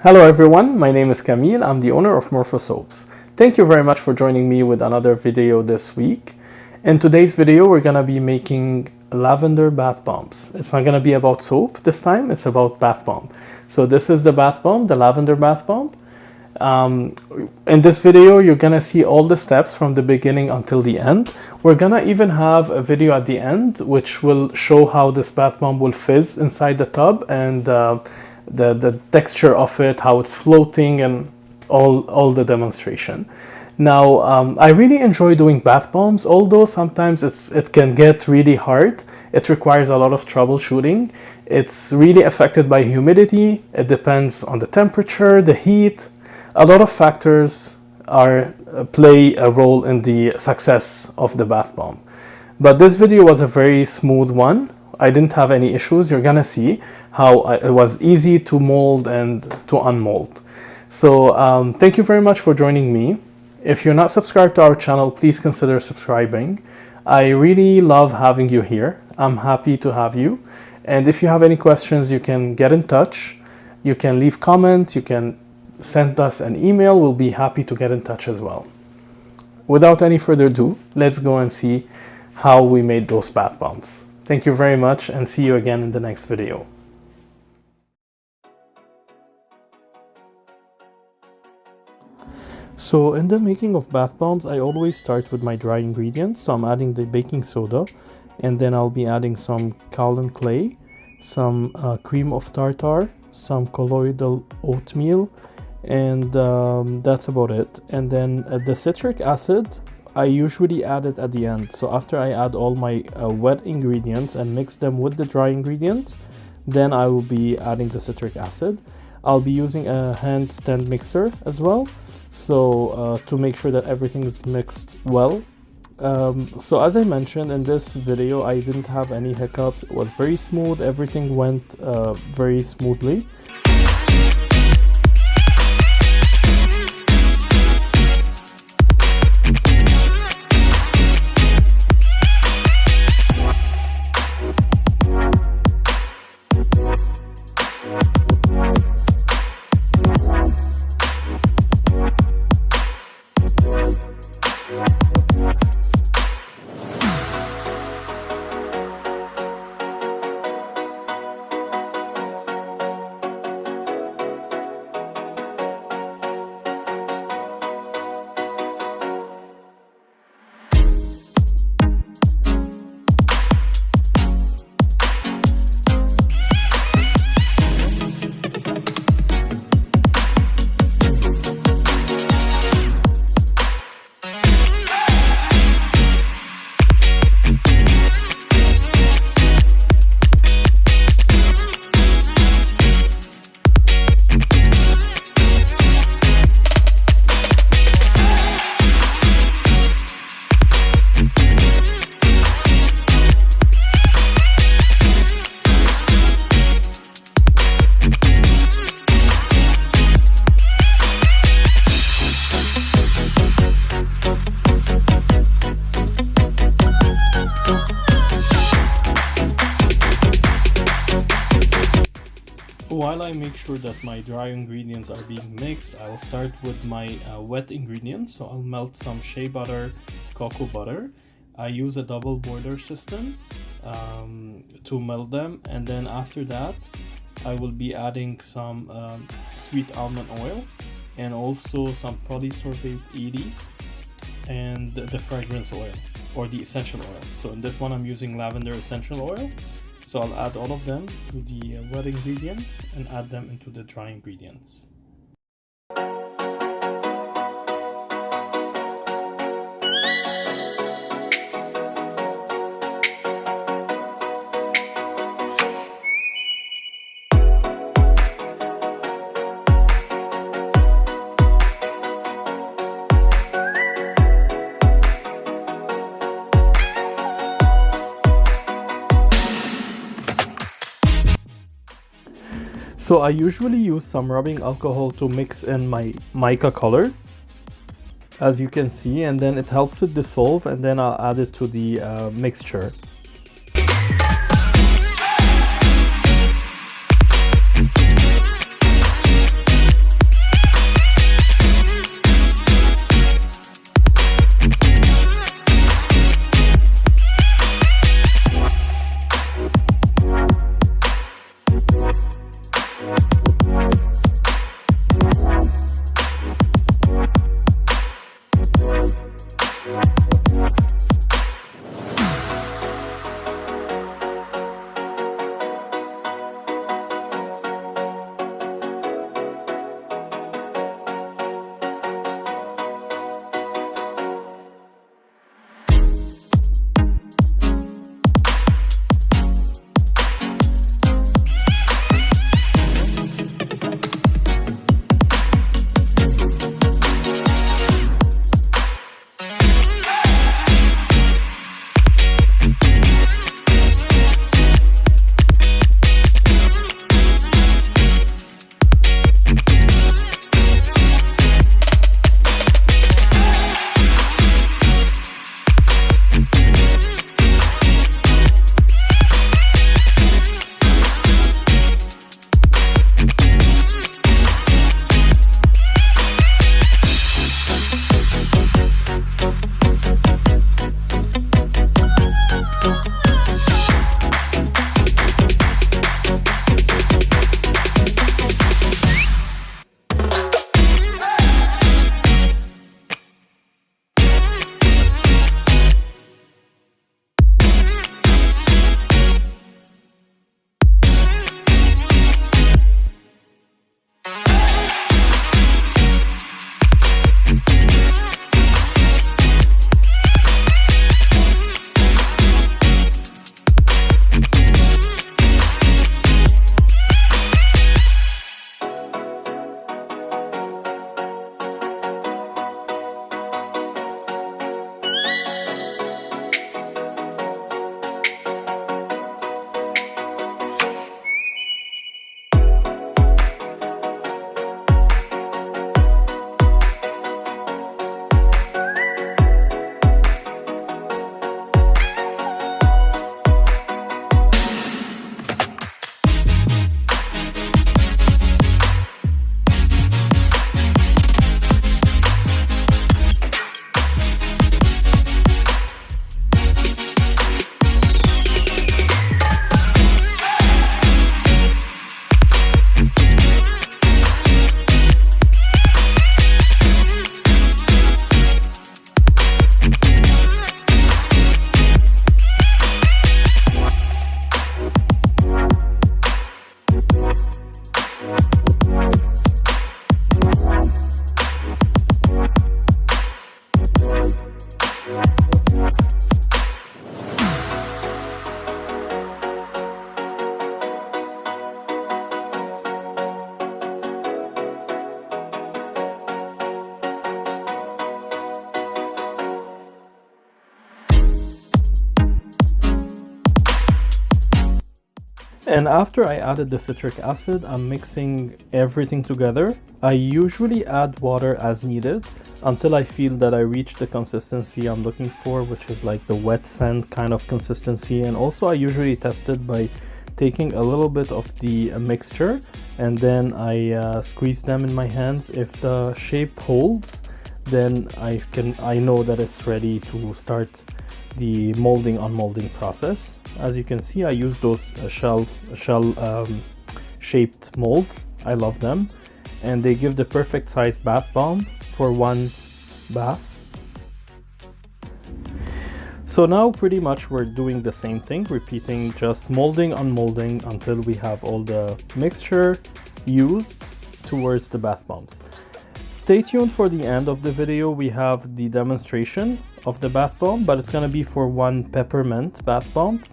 Hello everyone, my name is Camille. I'm the owner of Morfosoaps. Thank you very much for joining me with another video this week. In today's video, we're gonna be making lavender bath bombs. It's not gonna be about soap this time, it's about bath bomb. So this is the bath bomb, the lavender bath bomb. In this video, you're gonna see all the steps from the beginning until the end. We're gonna even have a video at the end, which will show how this bath bomb will fizz inside the tub and the texture of it, how it's floating, and all the demonstration. Now, I really enjoy doing bath bombs, although sometimes it can get really hard. It requires a lot of troubleshooting. It's really affected by humidity. It depends on the temperature, the heat. A lot of factors play a role in the success of the bath bomb. But this video was a very smooth one. I didn't have any issues. You're gonna see how it was easy to mold and to unmold. So thank you very much for joining me. If you're not subscribed to our channel, please consider subscribing. I really love having you here. I'm happy to have you. And if you have any questions, you can get in touch. You can leave comments. You can send us an email. We'll be happy to get in touch as well. Without any further ado, let's go and see how we made those bath bombs. Thank you very much and see you again in the next video. So in the making of bath bombs, I always start with my dry ingredients. So I'm adding the baking soda, and then I'll be adding some Kaolin clay, some cream of tartar, some colloidal oatmeal, and that's about it. And then the citric acid, I usually add it at the end. So after I add all my wet ingredients and mix them with the dry ingredients, then I will be adding the citric acid. I'll be using a hand stand mixer as well, so to make sure that everything is mixed well. So as I mentioned in this video, I didn't have any hiccups. It was very smooth. Everything went very smoothly. While I make sure that my dry ingredients are being mixed, I will start with my wet ingredients. So I'll melt some shea butter, cocoa butter. I use a double boiler system to melt them, and then after that I will be adding some sweet almond oil and also some Polysorbate 80 and the fragrance oil or the essential oil. So in this one I'm using lavender essential oil. So I'll add all of them to the wet ingredients and add them into the dry ingredients. So I usually use some rubbing alcohol to mix in my mica color, as you can see, and then it helps it dissolve, and then I'll add it to the mixture. And after I added the citric acid, I'm mixing everything together. I usually add water as needed until I feel that I reach the consistency I'm looking for, which is like the wet sand kind of consistency. And also I usually test it by taking a little bit of the mixture and then I squeeze them in my hands. If the shape holds, then I know that it's ready to start the molding unmolding process. As you can see, I use those shell shaped molds. I love them, and they give the perfect size bath bomb for one bath. So now pretty much we're doing the same thing, repeating just molding unmolding until we have all the mixture used towards the bath bombs. Stay tuned for the end of the video. We have the demonstration of the bath bomb, but it's gonna be for one peppermint bath bomb.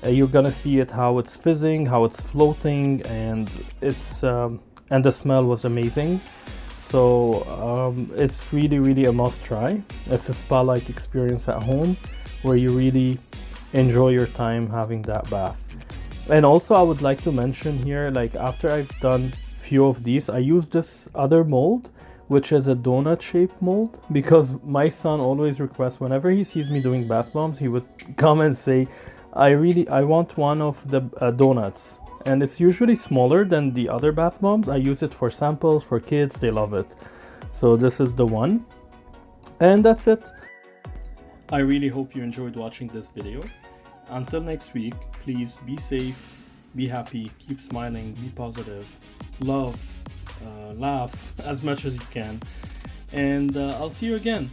You're gonna see it, how it's fizzing, how it's floating, and it's and the smell was amazing. So it's really a must try. It's a spa-like experience at home where you really enjoy your time having that bath. And also I would like to mention here, like after I've done few of these, I use this other mold, which is a donut shaped mold, because my son always requests, whenever he sees me doing bath bombs, he would come and say, I want one of the donuts. And it's usually smaller than the other bath bombs. I use it for samples for kids, they love it. So this is the one. And that's it. I really hope you enjoyed watching this video. Until next week, please be safe, be happy, keep smiling, be positive, love, laugh as much as you can. And I'll see you again.